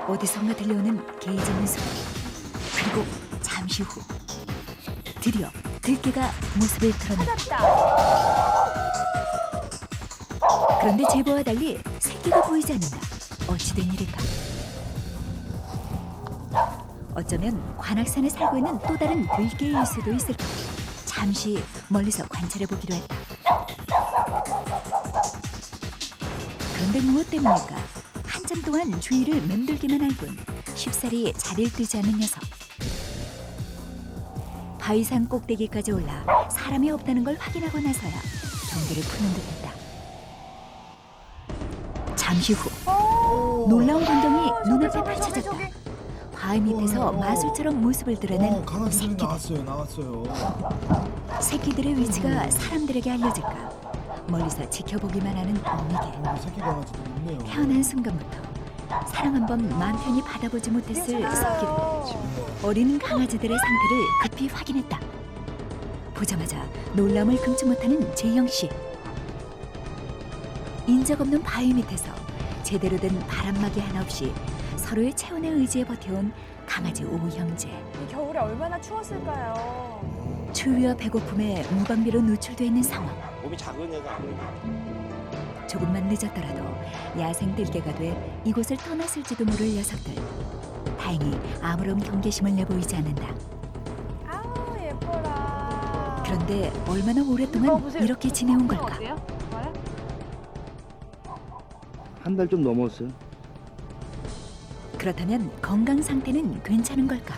어디선가 들려오는 개짖는 소리. 그리고 잠시 후 드디어 들개가 모습을 드러냈다. 그런데 제보와 달리 새끼가 보이지 않는다. 어찌된 일일까? 어쩌면 관악산에 살고 있는 또 다른 들개일 수도 있을까? 잠시 멀리서 관찰해 보기로 했다. 그런데 무엇 때문일까? 한참 동안 주위를 맴돌기만 할 뿐 쉽사리 자리를 뜨지 않는 녀석. 바위산 꼭대기까지 올라 사람이 없다는 걸 확인하고 나서야 경계를 푸는 듯했다. 잠시 후 놀라운 광경이 눈앞에 펼쳐졌다. 바위 밑에서 마술처럼 모습을 드러낸 강아지들이 새끼들. 나왔어요. 새끼들의 위치가 사람들에게 알려질까? 멀리서 지켜보기만 하는 어미개. 새끼 강아지들 있네요. 태어난 순간부터 사랑 한 번 마음 편히 받아보지 못했을 새끼들. 어린 강아지들의 상태를 급히 확인했다. 보자마자 놀람을 금치 못하는 재영 씨. 인적 없는 바위 밑에서 제대로 된 바람막이 하나 없이 서로의 체온에 의지해 버텨온 강아지 오형제. 이 겨울에 얼마나 추웠을까요? 추위와 배고픔에 무방비로 노출돼 있는 상황. 몸이 작은 애가 아무래도. 조금만 늦었더라도 야생 들개가 돼 이곳을 떠났을지도 모를 녀석들. 다행히 아무런 경계심을 내보이지 않는다. 아우 예뻐라. 그런데 얼마나 오랫동안 보세요. 이렇게 지내온 걸까? 어때요? 봐요? 한 달 좀 넘었어요. 그렇다면 건강 상태는 괜찮은 걸까?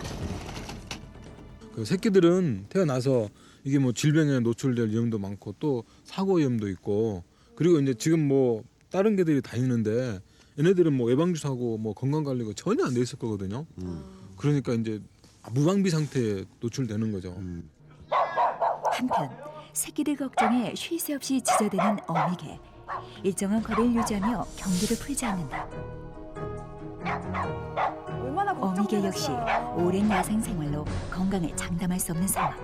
그 새끼들은 태어나서 이게 뭐 질병에 노출될 위험도 많고 또 사고 위험도 있고 그리고 이제 지금 뭐 다른 개들이 다니는데 얘네들은 뭐 예방주 사고 뭐 건강 관리가 전혀 안 돼 있을 거거든요. 그러니까 이제 무방비 상태에 노출되는 거죠. 한편 새끼들 걱정에 쉴 새 없이 짖어대는 어미개. 일정한 거리를 유지하며 경계를 풀지 않는다. 얼마나 어미개 역시 걱정되겠어요. 오랜 야생 생활로 건강을 장담할 수 없는 상황.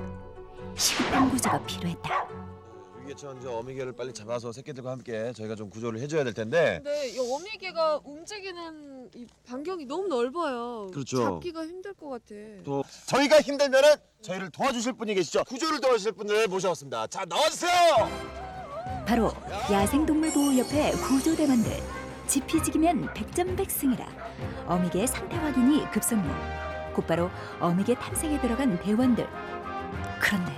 시급한 구조가 필요했다. 위기에 처한 어미개를 빨리 잡아서 새끼들과 함께 저희가 좀 구조를 해줘야 될 텐데. 근데 이 어미개가 움직이는 이 반경이 너무 넓어요. 그렇죠. 잡기가 힘들 것 같아. 또 저희가 힘들면은 저희를 도와주실 분이 계시죠. 구조를 도와주실 분을 모셔왔습니다. 자, 나와주세요. 바로 야생동물보호협회 구조대원들. 지피지기면 백전백승이라 어미개의 상태 확인이 급선무. 곧바로 어미개 탐색에 들어간 대원들. 그런데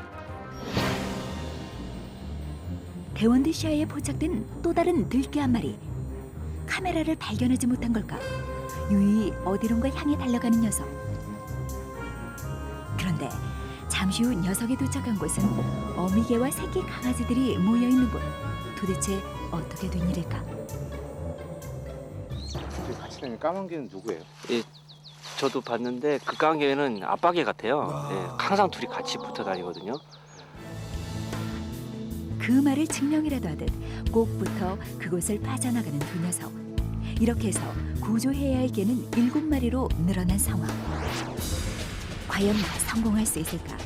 대원들 시야에 포착된 또 다른 들개 한 마리. 카메라를 발견하지 못한 걸까? 유유히 어디론가 향해 달려가는 녀석. 그런데 잠시 후 녀석이 도착한 곳은 어미개와 새끼 강아지들이 모여있는 곳. 도대체 어떻게 된 일일까? 같이 다니는 까만 개는 누구예요? 예, 저도 봤는데 그 강개는 아빠개 같아요. 예, 항상 둘이 같이 붙어 다니거든요. 그 말을 증명이라도 하듯 꼭 붙어 그곳을 빠져나가는 두 녀석. 이렇게 해서 구조해야 할 개는 7마리로 늘어난 상황. 과연 성공할 수 있을까?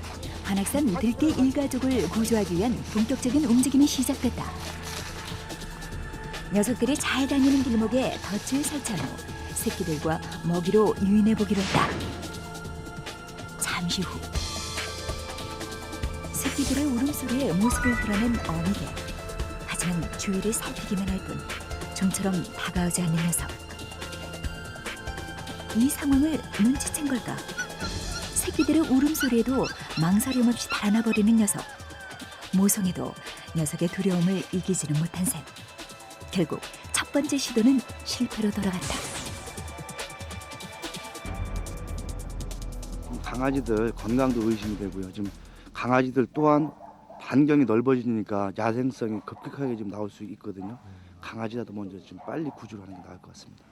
관악산 들개 일가족을 구조하기 위한 본격적인 움직임이 시작됐다. 녀석들이 잘 다니는 길목에 덫을 설치한 후 새끼들과 먹이로 유인해보기로 했다. 잠시 후 새끼들의 울음소리에 모습을 드러낸 어미개. 하지만 주위를 살피기만 할 뿐 좀처럼 다가오지 않는 녀석. 이 상황을 눈치챈 걸까? 새끼들의 울음소리에도 망설임 없이 달아나버리는 녀석. 모성애도 녀석의 두려움을 이기지는 못한 셈. 결국 첫 번째 시도는 실패로 돌아갔다. 강아지들 건강도 의심이 되고요. 지금 강아지들 또한 반경이 넓어지니까 야생성이 급격하게 지금 나올 수 있거든요. 강아지라도 먼저 좀 빨리 구조를 하는 게 나을 것 같습니다.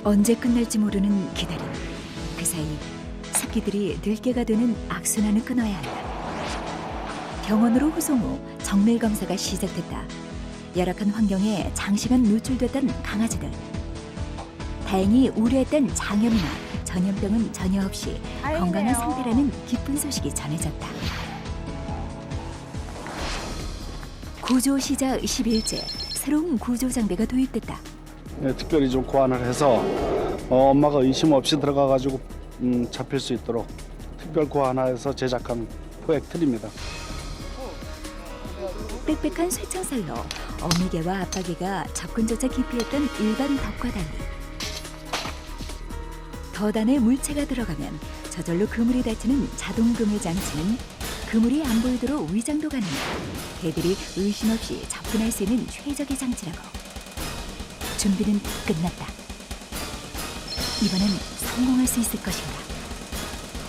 언제 끝날지 모르는 기다림. 그 사이 새끼들이 들개가 되는 악순환을 끊어야 한다. 병원으로 후송 후 정밀 검사가 시작됐다. 열악한 환경에 장시간 노출됐던 강아지들. 다행히 우려했던 장염이나 전염병은 전혀 없이 다행이네요. 건강한 상태라는 기쁜 소식이 전해졌다. 구조 시작 10일째 새로운 구조 장비가 도입됐다. 특별히 좀 고안을 해서 엄마가 의심 없이 들어가가지고 잡힐 수 있도록 특별 고안하여서 제작한 포획틀입니다. 빽빽한 쇠창살로 어미개와 아빠개가 접근조차 기피했던 일반 덕과 달리 덫안에 물체가 들어가면 저절로 그물이 닫히는 자동 그물 장치는 그물이 안 보이도록 위장도 가능해 개들이 의심 없이 접근할 수 있는 최적의 장치라고. 준비는 끝났다. 이번엔 성공할 수 있을 것인가.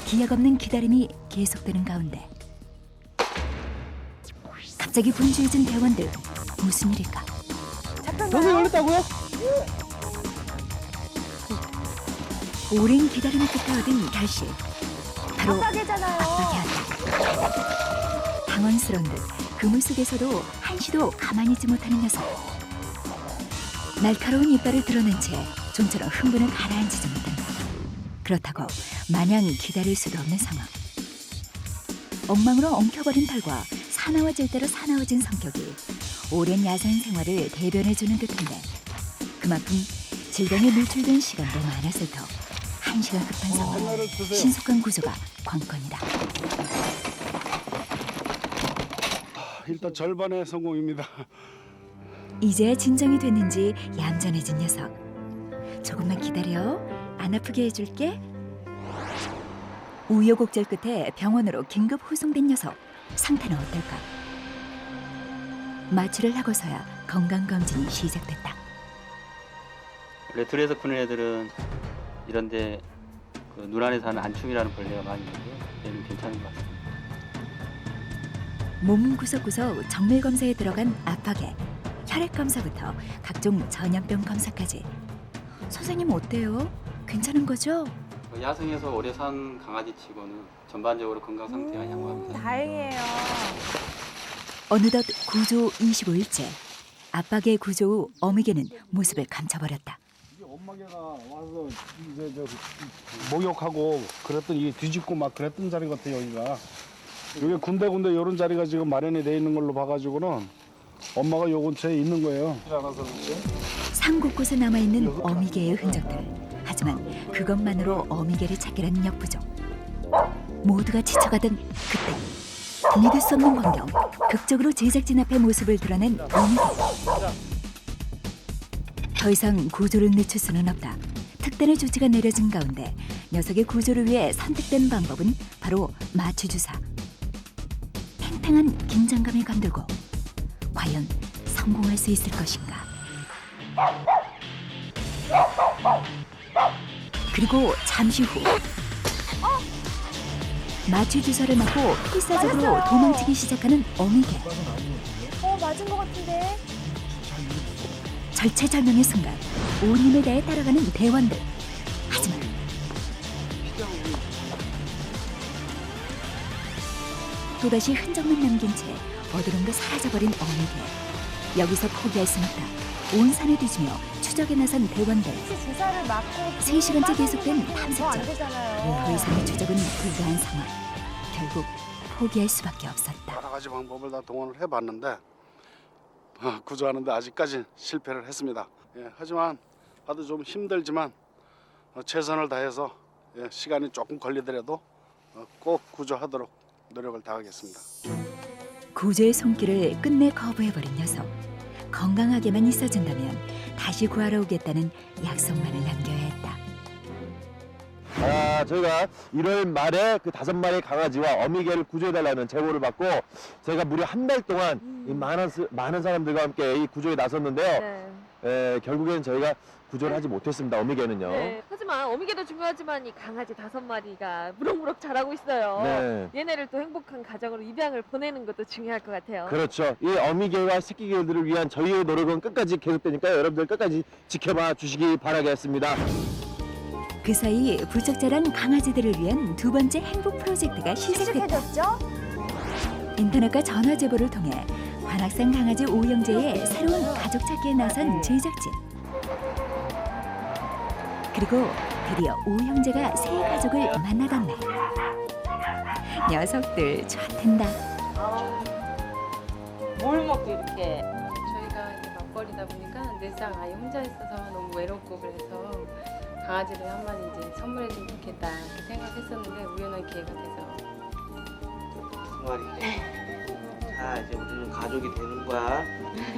기약 없는 기다림이 계속되는 가운데 갑자기 분주해진 대원들. 무슨 일일까? 잡혔나요? 열렸다고요? 오랜 기다림 끝에 얻은 결실. 바로 아빠개잖아요. 아빠개였다. 당황스러운 듯 그물 속에서도 한시도 가만히 있지 못하는 녀석. 날카로운 이빨을 드러낸 채 좀처럼 흥분을 가라앉히지 못한다. 그렇다고 마냥 기다릴 수도 없는 상황. 엉망으로 엉켜버린 털과 사나워질 대로 사나워진 성격이 오랜 야생 생활을 대변해주는 듯한데 그만큼 질병에 노출된 시간도 많았을 터 한시가 급한 상황. 신속한 구조가 관건이다. 일단 절반의 성공입니다. 이제야 진정이 됐는지 얌전해진 녀석. 조금만 기다려. 안 아프게 해줄게. 우여곡절 끝에 병원으로 긴급 후송된 녀석. 상태는 어떨까? 마취를 하고서야 건강검진이 시작됐다. 원래 들에서 크는 애들은 이런데 그 눈 안에 사는 안충이라는 벌레가 많이 있는데 얘는 괜찮은 것 같습니다. 몸 구석구석 정밀 검사에 들어간 아파게. 혈액 검사부터 각종 전염병 검사까지. 선생님 어때요? 괜찮은 거죠? 야생에서 오래 산 강아지 치고는 전반적으로 건강 상태가 양호합니다. 다행이에요. 어느덧 구조 25일째. 아빠의 구조 후 어미개는 모습을 감춰버렸다. 엄마개가 와서 이제 목욕하고 그랬던 이게 뒤집고 막 그랬던 자리 같아요 여기가. 여기 군데군데 이런 자리가 지금 마련이 돼 있는 걸로 봐가지고는 엄마가 요 근처에 있는 거예요. 산 곳곳에 남아있는 어미개의 흔적들. 하지만 그것만으로 어미개를 찾기란 역부족. 모두가 지쳐가던 그때 믿을 수 없는 광경. 극적으로 제작진 앞에 모습을 드러낸 어미개. 더 이상 구조를 늦출 수는 없다. 특단의 조치가 내려진 가운데 녀석의 구조를 위해 선택된 방법은 바로 마취주사. 팽팽한 긴장감이 감돌고 과연 성공할 수 있을 것인가. 그리고 잠시 후 마취주사를 맞고 필사적으로 맞았어요. 도망치기 시작하는 어미개. 맞은 것 같은데. 절체절명의 순간 온 힘을 다해 따라가는 대원들. 하지만 또다시 흔적만 남긴 채 어디론가 사라져버린 어미개. 여기서 포기할 순 없다. 온 산을 뒤지며 추적에 나선 대원들. 혹시 주사를 맞고 3시간째 계속된 더안 탐색전. 되잖아요. 더 이상의 추적은 불가한 상황. 결국 포기할 수밖에 없었다. 여러 가지 방법을 다 동원을 해봤는데 구조하는데 아직까지 실패를 했습니다. 하지만 봐도 좀 힘들지만 최선을 다해서 시간이 조금 걸리더라도 꼭 구조하도록 노력을 다하겠습니다. 구조의 손길을 끝내 거부해버린 녀석. 건강하게만 있어준다면 다시 구하러 오겠다는 약속만을 남겨야 했다. 저희가 1월 말에 그 5마리의 강아지와 어미개를 구조해달라는 제보를 받고 제가 무려 한 달 동안 이 많은 사람들과 함께 이 구조에 나섰는데요. 네. 결국에는 저희가 구조를 하지 못했습니다. 어미개는요. 네. 하지만 어미개도 중요하지만 이 강아지 5마리가 무럭무럭 자라고 있어요. 네. 얘네를 또 행복한 가정으로 입양을 보내는 것도 중요할 것 같아요. 그렇죠. 이 어미개와 새끼개들을 위한 저희의 노력은 끝까지 계속되니까요. 여러분들 끝까지 지켜봐 주시기 바라겠습니다. 그 사이 부쩍 자란 강아지들을 위한 두 번째 행복 프로젝트가 시작됐다. 익숙해졌죠? 인터넷과 전화 제보를 통해 관악산 강아지 오영재의 새로운 가족 찾기에 나선 제작진. 그리고 드디어 오영재가 새 가족을 만나던 날. 녀석들 좋텐다. 뭘 먹고 이렇게 저희가 이제 맞벌이다 보니까 늘상 아이 혼자 있어서 너무 외롭고 그래서 강아지를 한 마리 이제 선물해주면 좋겠다 이렇게 생각했었는데 우연한 기회가 돼서. 두 마리. 자, 이제 우리는 가족이 되는 거야.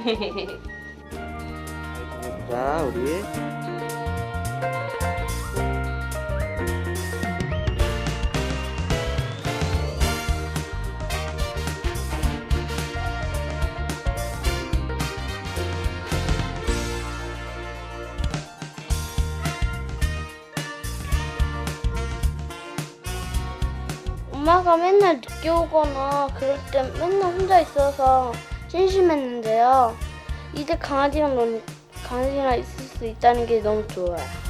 잘 지내보자, 우리. 엄마가 맨날 늦게 오거나 그럴 때 맨날 혼자 있어서 심심했는데요. 이제 강아지랑 있을 수 있다는 게 너무 좋아요.